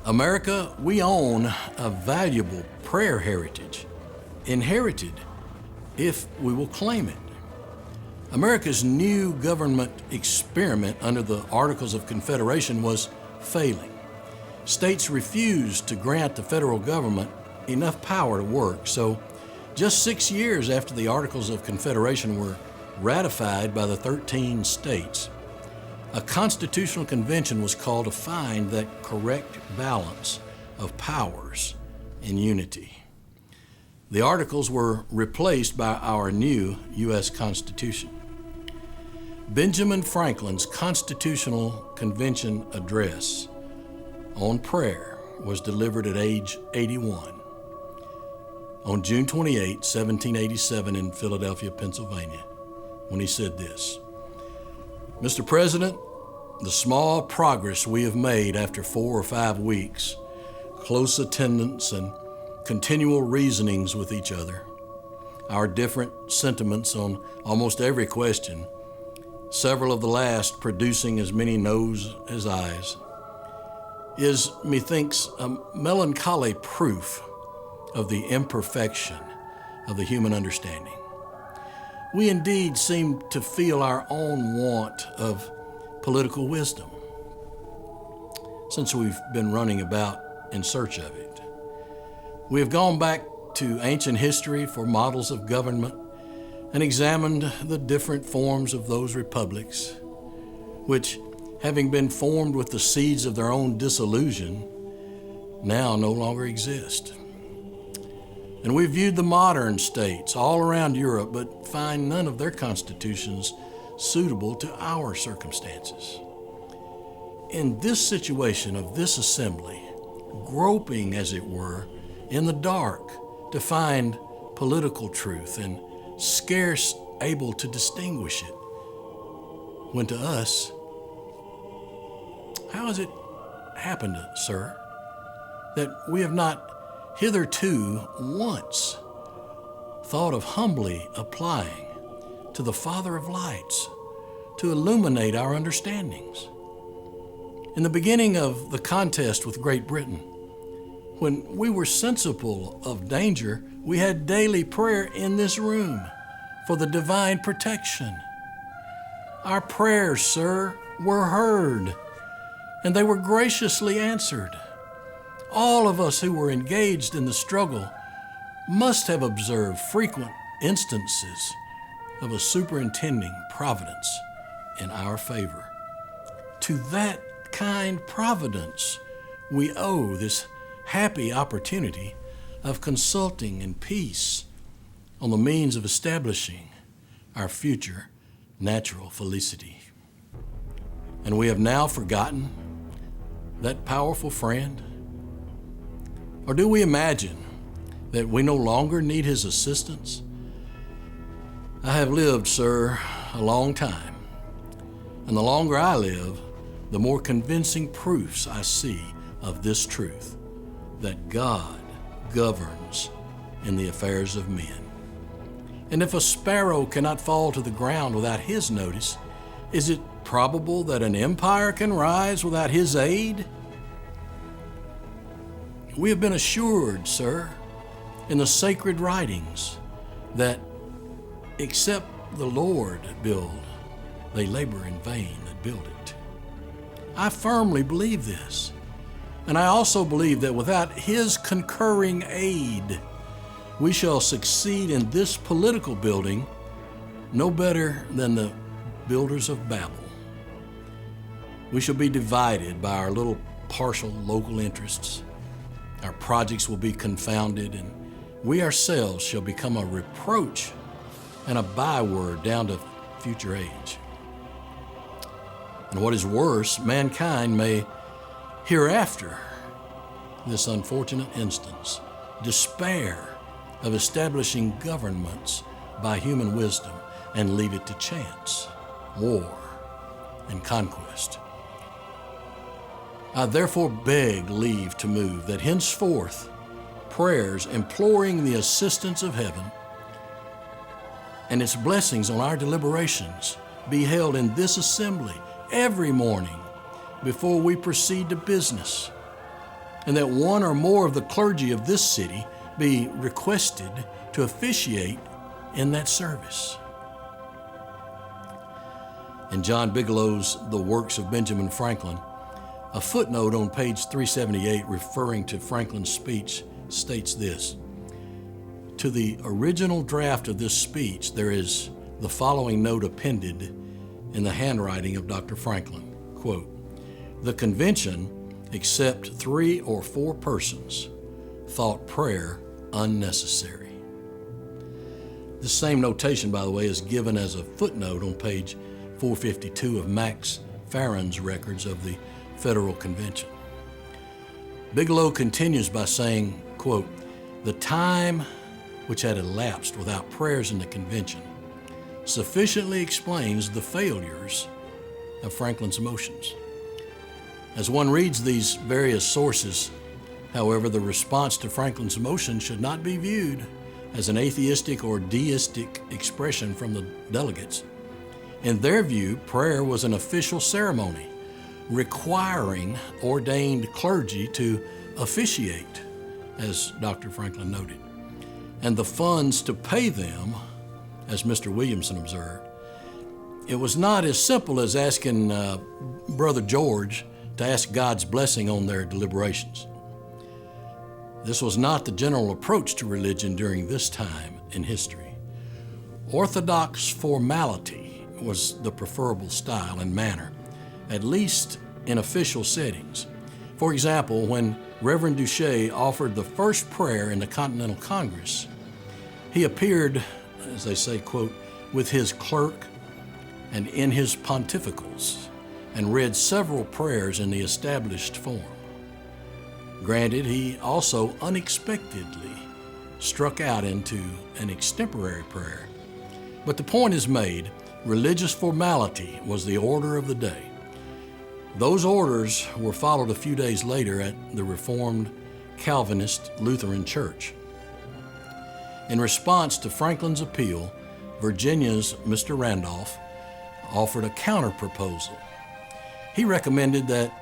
America, we own a valuable prayer heritage, inherited if we will claim it. America's new government experiment under the Articles of Confederation was failing. States refused to grant the federal government enough power to work, so just 6 years after the Articles of Confederation were ratified by the 13 states, a constitutional convention was called to find that correct balance of powers in unity. The Articles were replaced by our new U.S. Constitution. Benjamin Franklin's Constitutional Convention address on prayer was delivered at age 81 on June 28, 1787 in Philadelphia, Pennsylvania, when he said this: "Mr. President, the small progress we have made after 4 or 5 weeks, close attendance and continual reasonings with each other, our different sentiments on almost every question, several of the last producing as many noes as ayes, is, methinks, a melancholy proof of the imperfection of the human understanding. We indeed seem to feel our own want of political wisdom, since we've been running about in search of it. We have gone back to ancient history for models of government and examined the different forms of those republics, which, having been formed with the seeds of their own disillusion, now no longer exist. And we viewed the modern states all around Europe, but find none of their constitutions suitable to our circumstances. In this situation of this assembly, groping, as it were, in the dark to find political truth and scarce able to distinguish it, when to us, how has it happened, sir, that we have not hitherto once thought of humbly applying to the Father of lights to illuminate our understandings? In the beginning of the contest with Great Britain, when we were sensible of danger, we had daily prayer in this room for the divine protection. Our prayers, sir, were heard, and they were graciously answered. All of us who were engaged in the struggle must have observed frequent instances of a superintending providence in our favor. To that kind providence we owe this happy opportunity of consulting in peace on the means of establishing our future natural felicity. And we have now forgotten that powerful friend? Or do we imagine that we no longer need his assistance? I have lived, sir, a long time, and the longer I live, the more convincing proofs I see of this truth, that God governs in the affairs of men. And if a sparrow cannot fall to the ground without his notice, is it probable that an empire can rise without his aid? We have been assured, sir, in the sacred writings that except the Lord build, they labor in vain that build it. I firmly believe this, and I also believe that without his concurring aid, we shall succeed in this political building no better than the builders of Babel. We shall be divided by our little partial local interests. Our projects will be confounded, and we ourselves shall become a reproach and a byword down to future age. And what is worse, mankind may hereafter, this unfortunate instance, despair of establishing governments by human wisdom and leave it to chance, war, and conquest. I therefore beg leave to move that henceforth prayers imploring the assistance of heaven and its blessings on our deliberations be held in this assembly every morning before we proceed to business, and that one or more of the clergy of this city be requested to officiate in that service. In John Bigelow's The Works of Benjamin Franklin, a footnote on page 378 referring to Franklin's speech states this: "To the original draft of this speech, there is the following note appended in the handwriting of Dr. Franklin, quote, 'The convention, except 3 or 4 persons, thought prayer unnecessary.'" The same notation, by the way, is given as a footnote on page 452 of Max Farron's records of the Federal Convention. Bigelow continues by saying, quote, "The time which had elapsed without prayers in the convention sufficiently explains the failures of Franklin's motions." As one reads these various sources, however, the response to Franklin's motion should not be viewed as an atheistic or deistic expression from the delegates. In their view, prayer was an official ceremony requiring ordained clergy to officiate, as Dr. Franklin noted, and the funds to pay them, as Mr. Williamson observed. It was not as simple as asking Brother George to ask God's blessing on their deliberations. This was not the general approach to religion during this time in history. Orthodox formality was the preferable style and manner, at least in official settings. For example, when Reverend Duché offered the first prayer in the Continental Congress, he appeared, as they say, quote, "with his clerk and in his pontificals," and read several prayers in the established form. Granted, he also unexpectedly struck out into an extemporary prayer. But the point is made, religious formality was the order of the day. Those orders were followed a few days later at the Reformed Calvinist Lutheran Church. In response to Franklin's appeal, Virginia's Mr. Randolph offered a counter-proposal. He recommended that,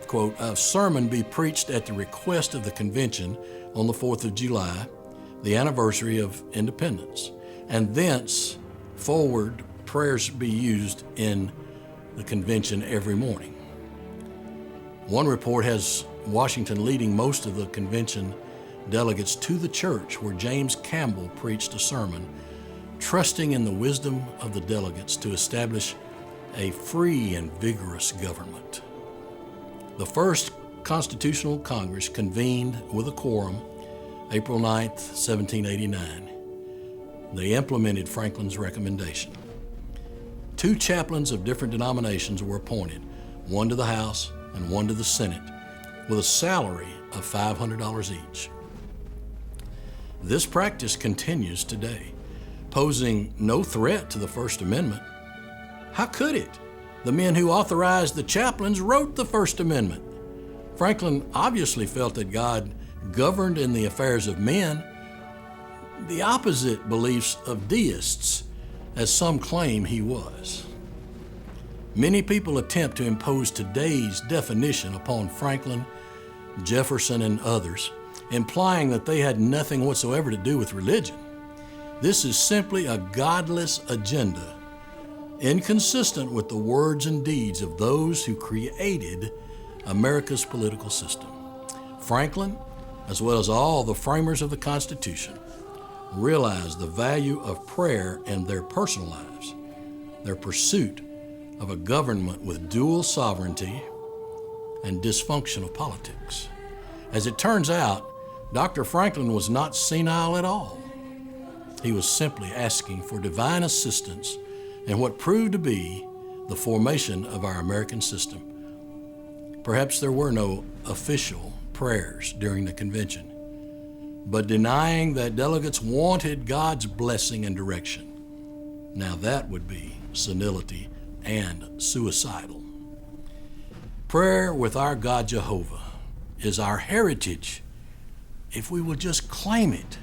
quote, "a sermon be preached at the request of the convention on the 4th of July, the anniversary of independence, and thence forward prayers be used in the convention every morning." One report has Washington leading most of the convention delegates to the church where James Campbell preached a sermon, trusting in the wisdom of the delegates to establish a free and vigorous government. The first Constitutional Congress convened with a quorum April 9th, 1789. They implemented Franklin's recommendation. 2 chaplains of different denominations were appointed, one to the House and one to the Senate, with a salary of $500 each. This practice continues today, posing no threat to the First Amendment. How could it? The men who authorized the chaplains wrote the First Amendment. Franklin obviously felt that God governed in the affairs of men, the opposite beliefs of deists, as some claim he was. Many people attempt to impose today's definition upon Franklin, Jefferson, and others, implying that they had nothing whatsoever to do with religion. This is simply a godless agenda, inconsistent with the words and deeds of those who created America's political system. Franklin, as well as all the framers of the Constitution, realized the value of prayer in their personal lives, their pursuit of a government with dual sovereignty and dysfunctional politics. As it turns out, Dr. Franklin was not senile at all. He was simply asking for divine assistance in what proved to be the formation of our American system. Perhaps there were no official prayers during the convention, but denying that delegates wanted God's blessing and direction, now that would be senility and suicidal. Prayer with our God Jehovah is our heritage if we will just claim it.